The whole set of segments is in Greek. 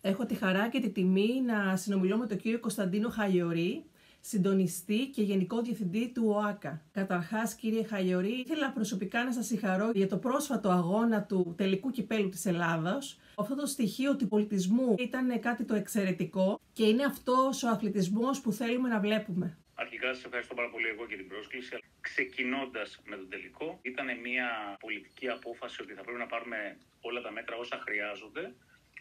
Έχω τη χαρά και τη τιμή να συνομιλώ με τον κύριο Κωνσταντίνο Χαλιορή, συντονιστή και γενικό διευθυντή του ΟΑΚΑ. Καταρχάς, κύριε Χαλιορή, ήθελα προσωπικά να σας συγχαρώ για το πρόσφατο αγώνα του τελικού κυπέλου της Ελλάδας. Αυτό το στοιχείο του πολιτισμού ήταν κάτι το εξαιρετικό και είναι αυτός ο αθλητισμός που θέλουμε να βλέπουμε. Αρχικά σας ευχαριστώ πάρα πολύ εγώ για την πρόσκληση. Ξεκινώντας με τον τελικό, ήταν μια πολιτική απόφαση ότι θα πρέπει να πάρουμε όλα τα μέτρα όσα χρειάζονται,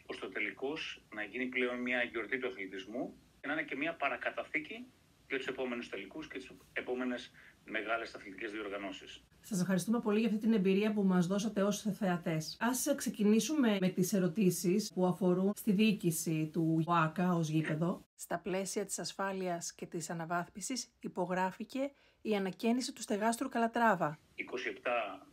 ώστε ο τελικός να γίνει πλέον μια γιορτή του αθλητισμού και να είναι και μια παρακαταθήκη για τους επόμενους τελικούς και τις επόμενες μεγάλες αθλητικές διοργανώσεις. Σας ευχαριστούμε πολύ για αυτή την εμπειρία που μας δώσατε ως θεατές. Ας ξεκινήσουμε με τις ερωτήσεις που αφορούν στη διοίκηση του ΟΑΚΑ ως γήπεδο. Στα πλαίσια της ασφάλειας και της αναβάθμισης υπογράφηκε η ανακαίνιση του στεγάστρου Καλατράβα. 27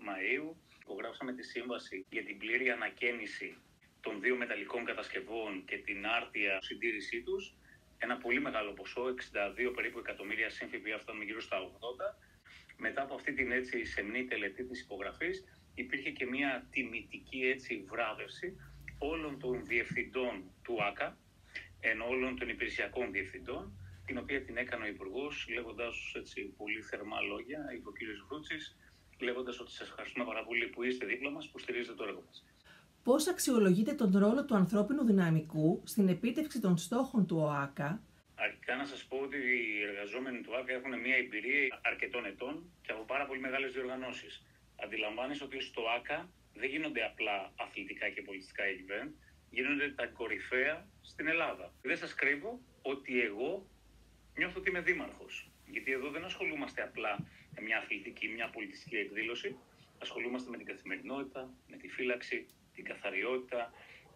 Μαΐου υπογράψαμε τη σύμβαση για την πλήρη ανακαίνιση των δύο μεταλλικών κατασκευών και την άρτια συντήρησή τους. Ένα πολύ μεγάλο ποσό, 62 περίπου εκατομμύρια ΦΠΑ, φτάνουμε γύρω στα 80. Μετά από αυτή την έτσι σεμνή τελετή της υπογραφής, υπήρχε και μια τιμητική έτσι βράβευση όλων των διευθυντών του ΟΑΚΑ, ενώ όλων των υπηρεσιακών διευθυντών, την οποία την έκανε ο Υπουργός, λέγοντας έτσι πολύ θερμά λόγια, είπε ο κ. Βρούτσης, λέγοντας ότι σας ευχαριστούμε πάρα πολύ που είστε δίπλα μας, που στηρίζετε το έργο μας. Πώς αξιολογείτε τον ρόλο του ανθρώπινου δυναμικού στην επίτευξη των στόχων του ΟΑΚΑ? Αρχικά να σας πω ότι οι εργαζόμενοι του ΟΑΚΑ έχουν μια εμπειρία αρκετών ετών και από πάρα πολύ μεγάλες διοργανώσεις. Αντιλαμβάνεσαι ότι στο ΟΑΚΑ δεν γίνονται απλά αθλητικά και πολιτιστικά event, γίνονται τα κορυφαία στην Ελλάδα. Δεν σας κρύβω ότι εγώ νιώθω ότι είμαι δήμαρχος. Γιατί εδώ δεν ασχολούμαστε απλά με μια αθλητική, μια πολιτιστική εκδήλωση. Ασχολούμαστε με την καθημερινότητα, με τη φύλαξη, την καθαριότητα,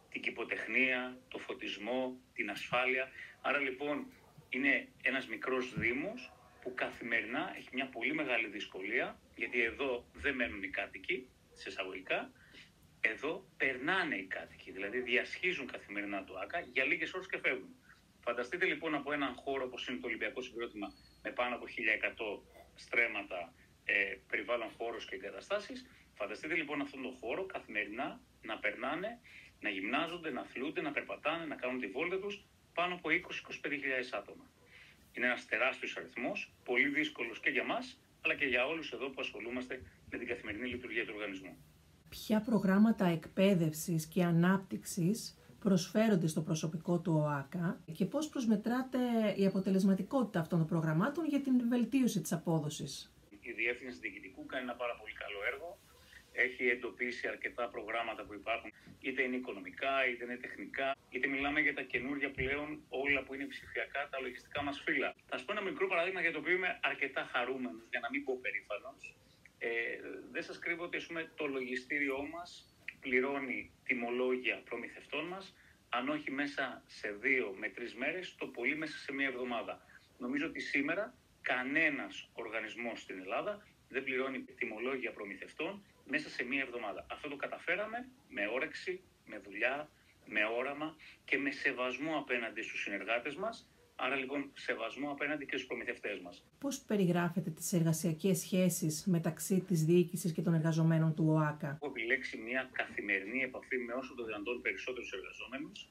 την κηποτεχνία, το φωτισμό, την ασφάλεια. Άρα λοιπόν είναι ένας μικρός δήμος που καθημερινά έχει μια πολύ μεγάλη δυσκολία, γιατί εδώ δεν μένουν οι κάτοικοι, σε εισαγωγικά, εδώ περνάνε οι κάτοικοι, δηλαδή διασχίζουν καθημερινά το ΟΑΚΑ για λίγες ώρες και φεύγουν. Φανταστείτε λοιπόν από έναν χώρο όπως είναι το Ολυμπιακό Συγκρότημα με πάνω από 1100 στρέμματα, περιβάλλον χώρους και εγκαταστάσεις. Φανταστείτε λοιπόν αυτόν τον χώρο καθημερινά να περνάνε, να γυμνάζονται, να αθλούνται, να περπατάνε, να κάνουν τη βόλτα τους πάνω από 20-25.000 άτομα. Είναι ένας τεράστιος αριθμός, πολύ δύσκολος και για μας, αλλά και για όλους εδώ που ασχολούμαστε με την καθημερινή λειτουργία του οργανισμού. Ποια προγράμματα εκπαίδευσης και ανάπτυξης προσφέρονται στο προσωπικό του ΟΑΚΑ και πώς προσμετράτε η αποτελεσματικότητα αυτών των προγραμμάτων για την βελτίωση της απόδοσης? Η Διεύθυνση Διοικητικού κάνει ένα πάρα πολύ καλό έργο. Έχει εντοπίσει αρκετά προγράμματα που υπάρχουν, είτε είναι οικονομικά, είτε είναι τεχνικά, είτε μιλάμε για τα καινούργια πλέον όλα που είναι ψηφιακά, τα λογιστικά μας φύλλα. Θα σας πω ένα μικρό παράδειγμα για το οποίο είμαι αρκετά χαρούμενος, για να μην πω περήφανος. Δεν σας κρύβω ότι το λογιστήριό μας πληρώνει τιμολόγια προμηθευτών μας, αν όχι μέσα σε 2 με 3 μέρες, το πολύ μέσα σε 1 εβδομάδα. Νομίζω ότι σήμερα κανένας οργανισμός στην Ελλάδα δεν πληρώνει τιμολόγια προμηθευτών μέσα σε 1 εβδομάδα. Αυτό το καταφέραμε με όρεξη, με δουλειά, με όραμα και με σεβασμό απέναντι στους συνεργάτες μας. Άρα λοιπόν σεβασμό απέναντι και στους προμηθευτές μας. Πώς περιγράφετε τις εργασιακές σχέσεις μεταξύ της διοίκησης και των εργαζομένων του ΟΑΚΑ? Έχω επιλέξει μια καθημερινή επαφή με όσο το δυνατόν περισσότερους εργαζόμενους.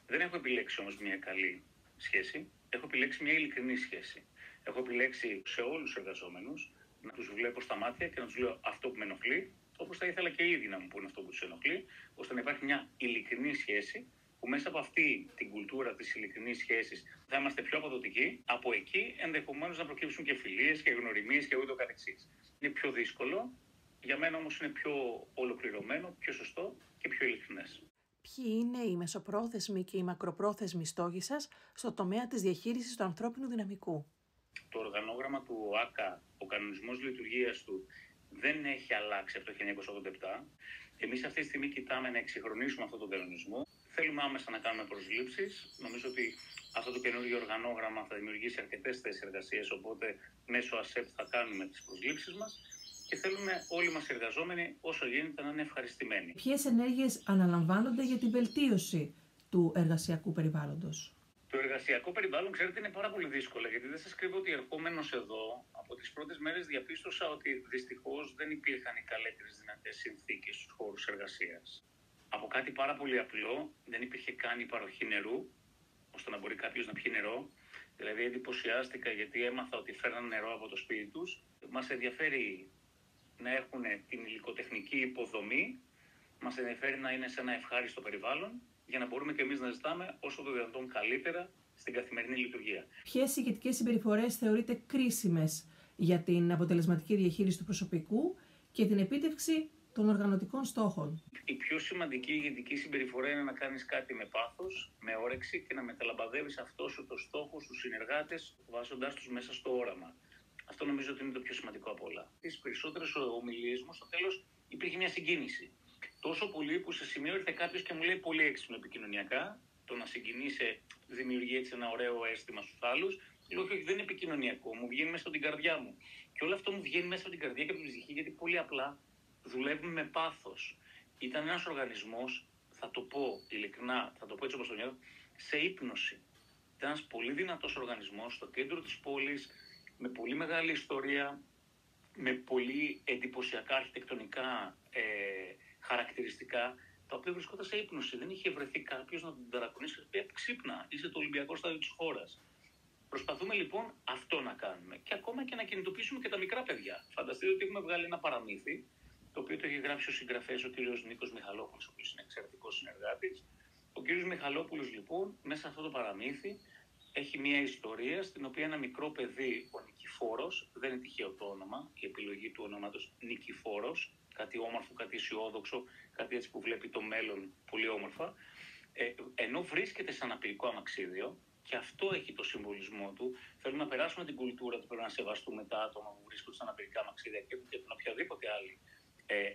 Δεν έχω επιλέξει όμως μια καλή σχέση. Έχω επιλέξει μια ειλικρινή σχέση. Έχω επιλέξει σε όλους τους εργαζόμενους να τους βλέπω στα μάτια και να τους λέω αυτό που με ενοχλεί, όπως θα ήθελα και οι ίδιοι να μου πούνε αυτό που τους ενοχλεί, ώστε να υπάρχει μια ειλικρινή σχέση, που μέσα από αυτή την κουλτούρα της ειλικρινής σχέσης θα είμαστε πιο αποδοτικοί. Από εκεί ενδεχομένως να προκύψουν και φιλίες και γνωριμίες και ούτω καθεξής. Είναι πιο δύσκολο, για μένα όμως είναι πιο ολοκληρωμένο, πιο σωστό και πιο ειλικρινές. Ποιοι είναι οι μεσοπρόθεσμοι και οι μακροπρόθεσμοι στόχοι σας στο τομέα της διαχείρισης του ανθρώπινου δυναμικού? Το οργανόγραμμα του ΟΑΚΑ, ο κανονισμός λειτουργίας του, δεν έχει αλλάξει από το 1987. Εμείς αυτή τη στιγμή κοιτάμε να εξυγχρονίσουμε αυτόν τον κανονισμό. Θέλουμε άμεσα να κάνουμε προσλήψεις. Νομίζω ότι αυτό το καινούργιο οργανόγραμμα θα δημιουργήσει αρκετές θέσεις εργασίας, οπότε μέσω ΑΣΕΠ θα κάνουμε τις προσλήψεις μας και θέλουμε όλοι μας οι εργαζόμενοι όσο γίνεται να είναι ευχαριστημένοι. Ποιες ενέργειες αναλαμβάνονται για την βελτίωση του εργασιακού περιβάλλοντος? Το εργασιακό περιβάλλον, ξέρετε, είναι πάρα πολύ δύσκολο, γιατί δεν σας κρύβω ότι ερχόμενος εδώ, από τις πρώτες μέρες διαπίστωσα ότι δυστυχώς δεν υπήρχαν οι καλύτερες δυνατές συνθήκες στους χώρους εργασίας. Από κάτι πάρα πολύ απλό, δεν υπήρχε καν η παροχή νερού, ώστε να μπορεί κάποιος να πιει νερό. Δηλαδή εντυπωσιάστηκα γιατί έμαθα ότι φέρναν νερό από το σπίτι τους. Μας ενδιαφέρει να έχουν την υλικοτεχνική υποδομή, μας ενδιαφέρει να είναι σε ένα ευχάριστο περιβάλλον, για να μπορούμε και εμείς να ζητάμε όσο το δυνατόν καλύτερα στην καθημερινή λειτουργία. Ποιες ηγετικές συμπεριφορές θεωρείτε κρίσιμες για την αποτελεσματική διαχείριση του προσωπικού και την επίτευξη των οργανωτικών στόχων? Η πιο σημαντική ηγετική συμπεριφορά είναι να κάνεις κάτι με πάθος, με όρεξη και να μεταλαμπαδεύεις αυτό σου το στόχο στους συνεργάτες, βάζοντάς τους μέσα στο όραμα. Αυτό νομίζω ότι είναι το πιο σημαντικό από όλα. Στις περισσότερες ομιλίες μου, στο τέλος, υπήρχε μια συγκίνηση. Τόσο πολύ που σε σημείο ήρθε κάποιος και μου λέει πολύ έξυπνο επικοινωνιακά, το να συγκινήσει δημιουργεί έτσι ένα ωραίο αίσθημα στους άλλους. Λέω όχι, δεν είναι επικοινωνιακό, μου βγαίνει μέσα από την καρδιά μου. Και όλο αυτό μου βγαίνει μέσα από την καρδιά και από την ψυχή, γιατί πολύ απλά δουλεύουμε με πάθος. Ήταν ένας οργανισμός, θα το πω ειλικρινά, θα το πω έτσι όπως το νιώθω, σε ύπνωση. Ήταν ένας πολύ δυνατός οργανισμός στο κέντρο της πόλης, με πολύ μεγάλη ιστορία, με πολύ εντυπωσιακά αρχιτεκτονικά χαρακτηριστικά, τα οποία βρισκόταν σε ύπνωση. Δεν είχε βρεθεί κάποιος να τον ταρακουνήσει και να πει ξύπνα, είσαι το Ολυμπιακό στάδιο της χώρας. Προσπαθούμε λοιπόν αυτό να κάνουμε και ακόμα και να κινητοποιήσουμε και τα μικρά παιδιά. Φανταστείτε ότι έχουμε βγάλει ένα παραμύθι, το οποίο το έχει γράψει ο συγγραφέας ο κύριος Νίκος Μιχαλόπουλος, ο οποίος είναι εξαιρετικός συνεργάτης. Ο κύριος Μιχαλόπουλος λοιπόν μέσα σε αυτό το παραμύθι έχει μια ιστορία στην οποία ένα μικρό παιδί, ο Νικηφόρος, δεν είναι τυχαίο το όνομα, η επιλογή του ονόματος Νικηφόρος, κάτι όμορφο, κάτι αισιόδοξο, κάτι έτσι που βλέπει το μέλλον πολύ όμορφα, ενώ βρίσκεται σε αναπηρικό αμαξίδιο, και αυτό έχει το συμβολισμό του. Θέλουμε να περάσουμε την κουλτούρα του, πρέπει να σεβαστούμε τα άτομα που βρίσκονται σε αναπηρικά αμαξίδια και την οποιαδήποτε άλλη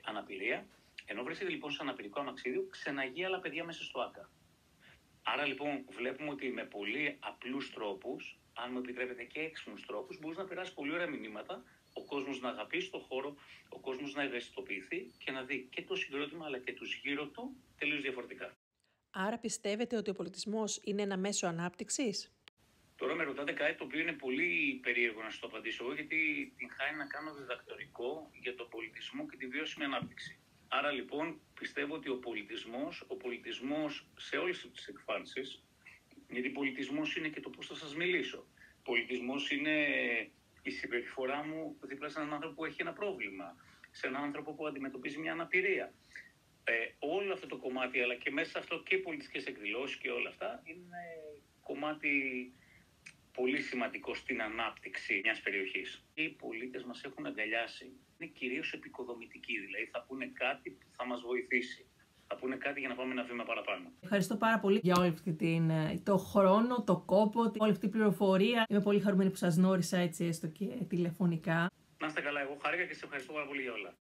αναπηρία. Ενώ βρίσκεται λοιπόν σε αναπηρικό αμαξίδιο, ξεναγεί άλλα παιδιά μέσα στο ΆΚΑ. Άρα λοιπόν βλέπουμε ότι με πολύ απλούς τρόπους, αν μου επιτρέπετε και έξυπνους τρόπους, μπορείς να περάσει πολύ ωραία μηνύματα, ο κόσμος να αγαπήσει τον χώρο, ο κόσμος να ευαισθητοποιηθεί και να δει και το συγκρότημα αλλά και τους γύρω του τελείως διαφορετικά. Άρα πιστεύετε ότι ο πολιτισμός είναι ένα μέσο ανάπτυξης? Τώρα με ρωτάτε κάτι το οποίο είναι πολύ περίεργο να σας το απαντήσω εγώ, γιατί την χάρη να κάνω διδακτορικό για τον πολιτισμό και τη βιώσιμη ανάπτυξη. Άρα λοιπόν πιστεύω ότι ο πολιτισμός σε όλες τις εκφάνσεις, γιατί πολιτισμός είναι και το πώς θα σας μιλήσω. Πολιτισμός είναι η συμπεριφορά μου δίπλα σε έναν άνθρωπο που έχει ένα πρόβλημα, σε έναν άνθρωπο που αντιμετωπίζει μια αναπηρία. Όλο αυτό το κομμάτι, αλλά και μέσα σε αυτό και πολιτικές εκδηλώσεις και όλα αυτά, είναι κομμάτι πολύ σημαντικό στην ανάπτυξη μιας περιοχής. Οι πολίτες μας έχουν αγκαλιάσει. Είναι κυρίως επικοδομητικοί, δηλαδή θα πούνε κάτι που θα μας βοηθήσει. Θα πούνε κάτι για να πάμε ένα βήμα παραπάνω. Ευχαριστώ πάρα πολύ για όλη αυτή το χρόνο, το κόπο, όλη αυτή την πληροφορία. Είμαι πολύ χαρούμενη που σας γνώρισα έτσι έστω και τηλεφωνικά. Να είστε καλά, εγώ χάρηκα και σε ευχαριστώ πάρα πολύ για όλα.